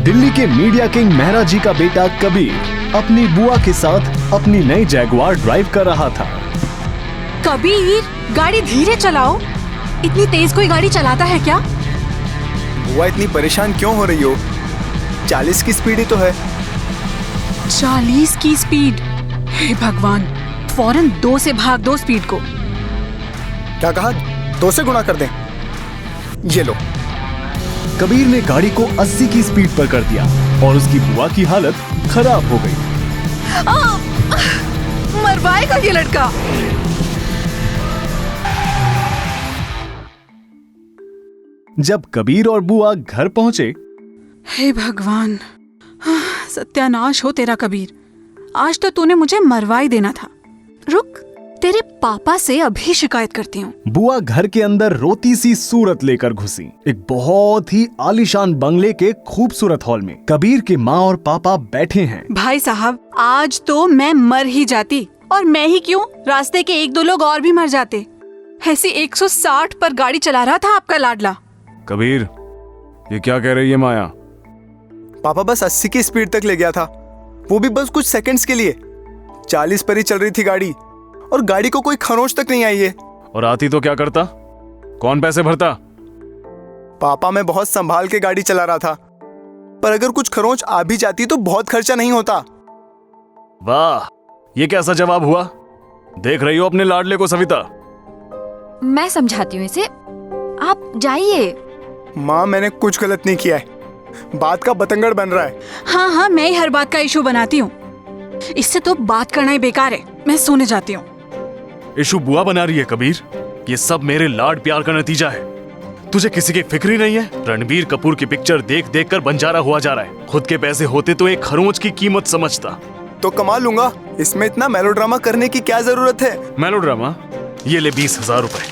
दिल्ली के media king Mehra जी का बेटा कबीर अपनी बुआ के साथ अपनी नई जैगुआर ड्राइव कर रहा था। कबीर, गाड़ी धीरे चलाओ। इतनी तेज कोई गाड़ी चलाता है क्या? बुआ इतनी परेशान क्यों हो रही हो? 40 की स्पीड ही तो है। 40 की स्पीड? हे भगवान, फौरन 2 से भाग दो स्पीड को। क्या कहा? 2 से गुणा कर दें? ये लो। कबीर ने गाड़ी को 80 की स्पीड पर कर दिया और उसकी बुआ की हालत खराब हो गई। मरवाएगा ये लड़का। जब कबीर और बुआ घर पहुंचे, हे भगवान, सत्यानाश हो तेरा कबीर। आज तो तूने मुझे मरवा ही देना था। रुक, तेरे पापा से अभी शिकायत करती हूँ। बुआ घर के अंदर रोती सी सूरत लेकर घुसी। एक बहुत ही आलीशान बंगले के खूबसूरत हॉल में कबीर के माँ और पापा बैठे हैं। भाई साहब, आज तो मैं मर ही जाती, और मैं ही क्यों, रास्ते के 1-2 लोग और भी मर जाते। ऐसी 160 पर गाड़ी चला रहा था आपका लाडला। कबीर, ये क्या कह रही है माया? पापा बस 80 की स्पीड तक ले गया था, वो भी बस कुछ सेकंड्स के लिए। 40 पर ही चल रही थी गाड़ी, और गाड़ी को कोई खरोंच तक नहीं आई है। और आती तो क्या करता? कौन पैसे भरता? पापा, मैं बहुत संभाल के गाड़ी चला रहा था, पर अगर कुछ खरोंच आ भी जाती तो बहुत खर्चा नहीं होता। वाह, ये कैसा जवाब हुआ? देख रही हो अपने लाडले को सविता? मैं समझाती हूँ इसे, आप जाइए। माँ, मैंने कुछ गलत नहीं किया है, बात का बतंगड़ बन रहा है। हाँ, मैं ही हर बात का इशू बनाती हूँ। इससे तो बात करना ही बेकार है। मैं सोने जाती हूँ। इशू बुआ बना रही है कबीर। ये सब मेरे लाड प्यार का नतीजा है। तुझे किसी की फिक्र ही नहीं है। रणबीर कपूर की पिक्चर देख देख कर बंजारा हुआ जा रहा है। खुद के पैसे होते तो एक खरोंच की कीमत समझता। तो कमा लूंगा, इसमें इतना मेलोड्रामा करने की क्या जरूरत है? मेलोड्रामा? ये ले 20,000 रुपए।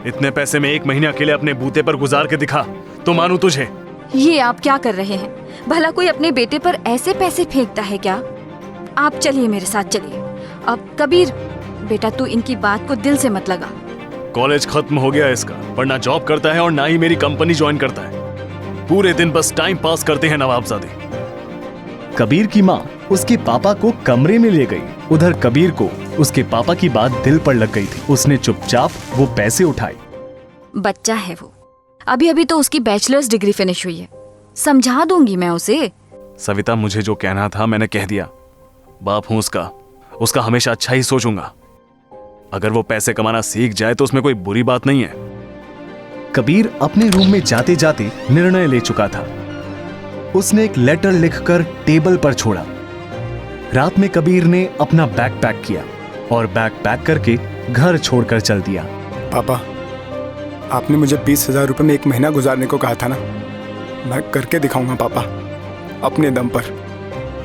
इतने पैसे में 1 महीने अकेले अपने बूते पर गुजार के दिखा तो मानू तुझे। ये आप क्या कर रहे हैं? भला कोई अपने बेटे पर ऐसे पैसे फेंकता है क्या? आप चलिए, मेरे साथ चलिए। अब कबीर बेटा, तू इनकी बात को दिल से मत लगा। कॉलेज खत्म हो गया इसका, पर ना जॉब करता है और ना ही मेरी कंपनी ज्वाइन करता है। पूरे दिन बस टाइम पास करते हैं नवाबजादे। कबीर की माँ उसके पापा को कमरे में ले गई। उधर कबीर को उसके पापा की बात दिल पर लग गई थी। उसने चुपचाप वो पैसे उठाए। बच्चा है वो, अभी अभी तो उसकी बैचलर्स डिग्री फिनिश हुई है, समझा दूंगी मैं उसे। सविता, मुझे जो कहना था मैंने कह दिया। बाप हूं उसका हमेशा अच्छा ही सोचूंगा। अगर वो पैसे कमाना सीख जाए तो उसमें कोई बुरी बात नहीं है। कबीर अपने रूम में जाते जाते निर्णय ले चुका था। उसने एक लेटर लिखकर टेबल पर छोड़ा। रात में कबीर ने अपना बैग पैक किया और बैग पैक करके घर छोड़कर चल दिया। पापा, आपने मुझे 20,000 रुपए में 1 महीना गुजारने को कहा था ना, मैं करके दिखाऊंगा पापा, अपने दम पर।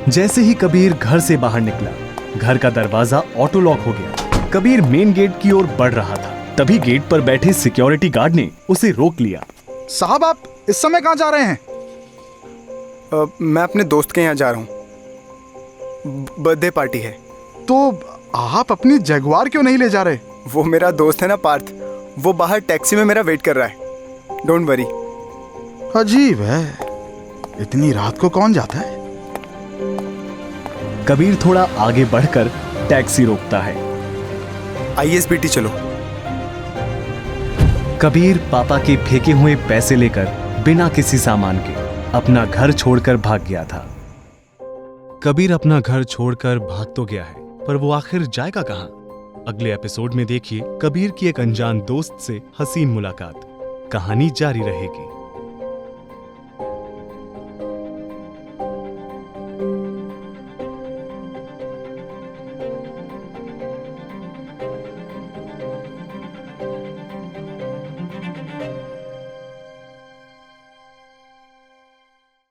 जैसे ही कबीर घर से बाहर निकला, घर का दरवाजा ऑटो लॉक हो गया। कबीर मेन गेट की ओर बढ़ रहा था, तभी गेट पर बैठे सिक्योरिटी गार्ड ने उसे रोक लिया। साहब, आप इस समय कहाँ जा रहे हैं? मैं अपने दोस्त के यहाँ जा रहा हूँ, बर्थडे पार्टी है। तो आप अपनी जगुआर क्यों नहीं ले जा रहे? वो मेरा दोस्त है ना पार्थ, वो बाहर टैक्सी में मेरा वेट कर रहा है। Don't worry. अजीब है, इतनी रात को कौन जाता है? कबीर थोड़ा आगे बढ़कर टैक्सी रोकता है। ISBT चलो। कबीर पापा के फेंके हुए पैसे लेकर बिना किसी सामान के अपना घर छोड़कर भाग गया था। कबीर अपना घर छोड़कर भाग तो गया है, पर वो आखिर जाएगा कहां? अगले एपिसोड में देखिए कबीर की एक अनजान दोस्त से हसीन मुलाकात। कहानी जारी रहेगी।